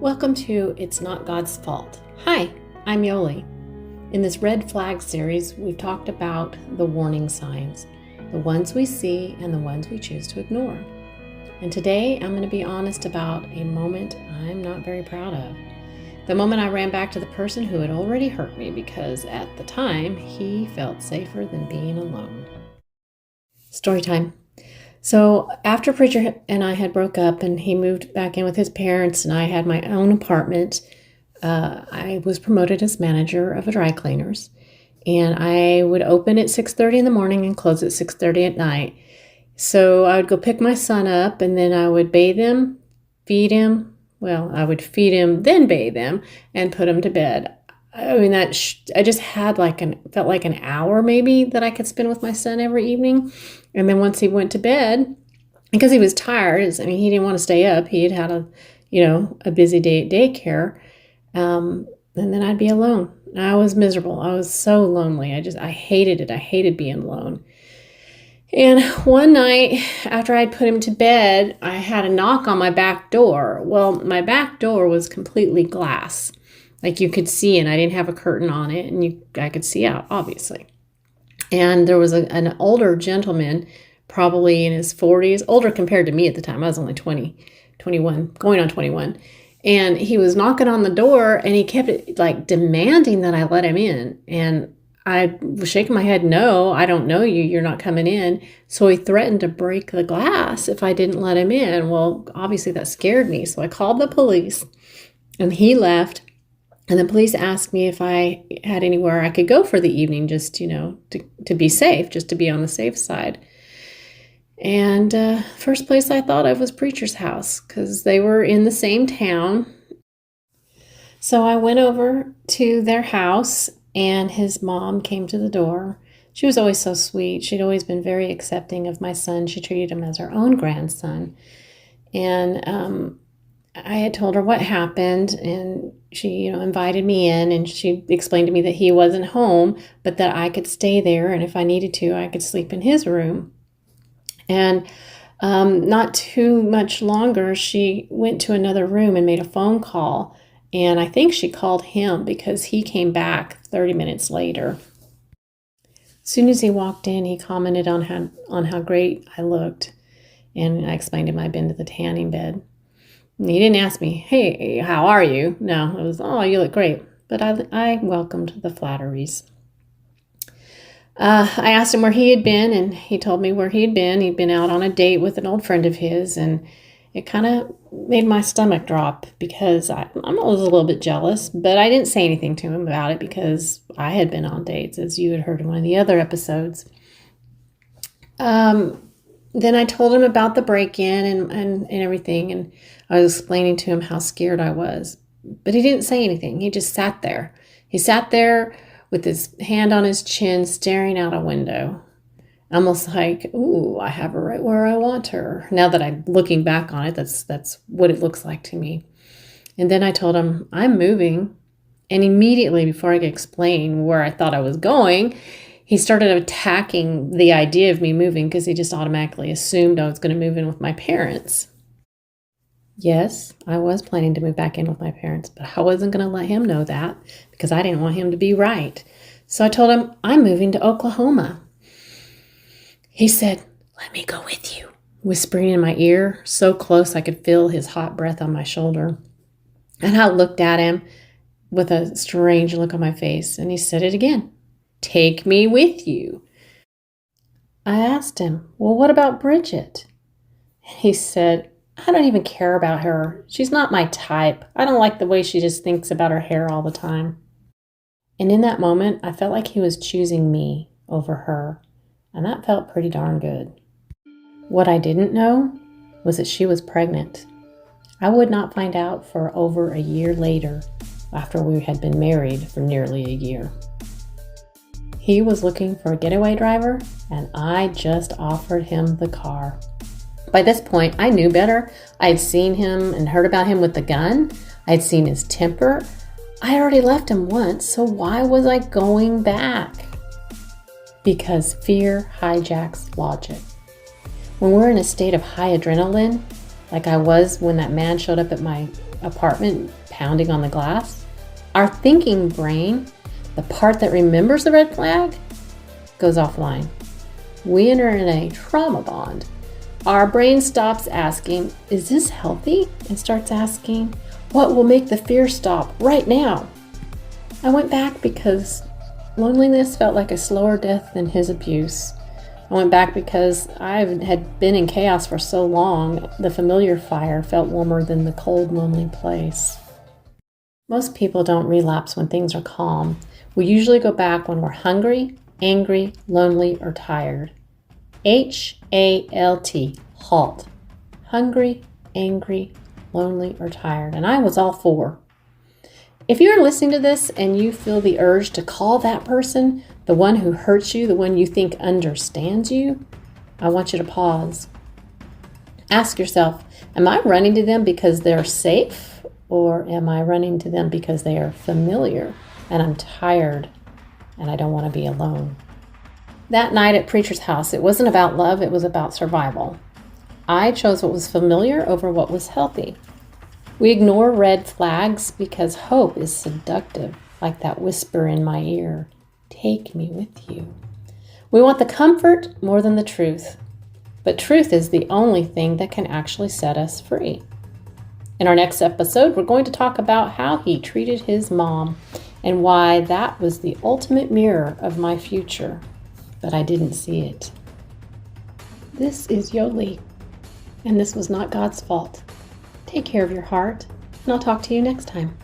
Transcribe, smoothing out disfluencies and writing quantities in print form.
Welcome to It's Not God's Fault. Hi, I'm Yoli. In this red flag series, we've talked about the warning signs, the ones we see and the ones we choose to ignore. And today I'm going to be honest about a moment I'm not very proud of. The moment I ran back to the person who had already hurt me because at the time he felt safer than being alone. Story time. So after Preacher and I had broke up and he moved back in with his parents and I had my own apartment, I was promoted as manager of a dry cleaners. And I would open at 6:30 in the morning and close at 6:30 at night. So I would go pick my son up and then I would bathe him, feed him. Well, I would feed him, then bathe him and put him to bed. I mean, I just had felt like an hour maybe that I could spend with my son every evening. And then once he went to bed, because he was tired, he didn't want to stay up. He had a busy day at daycare. And then I'd be alone. I was miserable. I was so lonely. I hated it. I hated being alone. And one night after I'd put him to bed, I had a knock on my back door. Well, my back door was completely glass. Like you could see, and I didn't have a curtain on it, and I could see out, obviously. And there was an older gentleman, probably in his 40s, older compared to me at the time. I was only 21, going on 21. And he was knocking on the door, and he kept demanding that I let him in. And I was shaking my head, no, I don't know you. You're not coming in. So he threatened to break the glass if I didn't let him in. Well, obviously that scared me. So I called the police, and he left. And the police asked me if I had anywhere I could go for the evening, just, to be safe, just to be on the safe side. And first place I thought of was Preacher's house because they were in the same town. So I went over to their house and his mom came to the door. She was always so sweet. She'd always been very accepting of my son. She treated him as her own grandson. And I had told her what happened, and she, invited me in, and she explained to me that he wasn't home, but that I could stay there, and if I needed to, I could sleep in his room. And not too much longer, she went to another room and made a phone call, and I think she called him because he came back 30 minutes later. As soon as he walked in, he commented on how great I looked, and I explained to him I'd been to the tanning bed. He didn't ask me, hey, how are you? No, it was, oh, you look great. But I welcomed the flatteries. I asked him where he had been, and he told me where he had been. He'd been out on a date with an old friend of his, and it kind of made my stomach drop because I was a little bit jealous, but I didn't say anything to him about it because I had been on dates, as you had heard in one of the other episodes. Then I told him about the break-in and everything, and I was explaining to him how scared I was. But he didn't say anything. He just sat there. He sat there with his hand on his chin, staring out a window. Almost like, ooh, I have her right where I want her. Now that I'm looking back on it, that's what it looks like to me. And then I told him, I'm moving. And immediately, before I could explain where I thought I was going, he started attacking the idea of me moving because he just automatically assumed I was going to move in with my parents. Yes, I was planning to move back in with my parents, but I wasn't going to let him know that because I didn't want him to be right. So I told him, I'm moving to Oklahoma. He said, let me go with you, whispering in my ear, so close I could feel his hot breath on my shoulder. And I looked at him with a strange look on my face, and he said it again. Take me with you. I asked him, well, what about Bridget? And he said, I don't even care about her. She's not my type. I don't like the way she just thinks about her hair all the time. And in that moment, I felt like he was choosing me over her, and that felt pretty darn good. What I didn't know was that she was pregnant. I would not find out for over a year later, after we had been married for nearly a year. He was looking for a getaway driver, and I just offered him the car. By this point, I knew better. I had seen him and heard about him with the gun. I had seen his temper. I had already left him once, so why was I going back? Because fear hijacks logic. When we're in a state of high adrenaline, like I was when that man showed up at my apartment pounding on the glass, our thinking brain, the part that remembers the red flag, goes offline. We enter in a trauma bond. Our brain stops asking, is this healthy? And starts asking, what will make the fear stop right now? I went back because loneliness felt like a slower death than his abuse. I went back because I had been in chaos for so long, the familiar fire felt warmer than the cold, lonely place. Most people don't relapse when things are calm. We usually go back when we're hungry, angry, lonely, or tired. HALT, halt. Hungry, angry, lonely, or tired. And I was all four. If you're listening to this and you feel the urge to call that person, the one who hurts you, the one you think understands you, I want you to pause. Ask yourself, am I running to them because they're safe, or am I running to them because they are familiar and I'm tired and I don't want to be alone? That night at Preacher's house, it wasn't about love, it was about survival. I chose what was familiar over what was healthy. We ignore red flags because hope is seductive, like that whisper in my ear, take me with you. We want the comfort more than the truth, but truth is the only thing that can actually set us free. In our next episode, we're going to talk about how he treated his mom and why that was the ultimate mirror of my future, but I didn't see it. This is Yoli, and this was not God's fault. Take care of your heart, and I'll talk to you next time.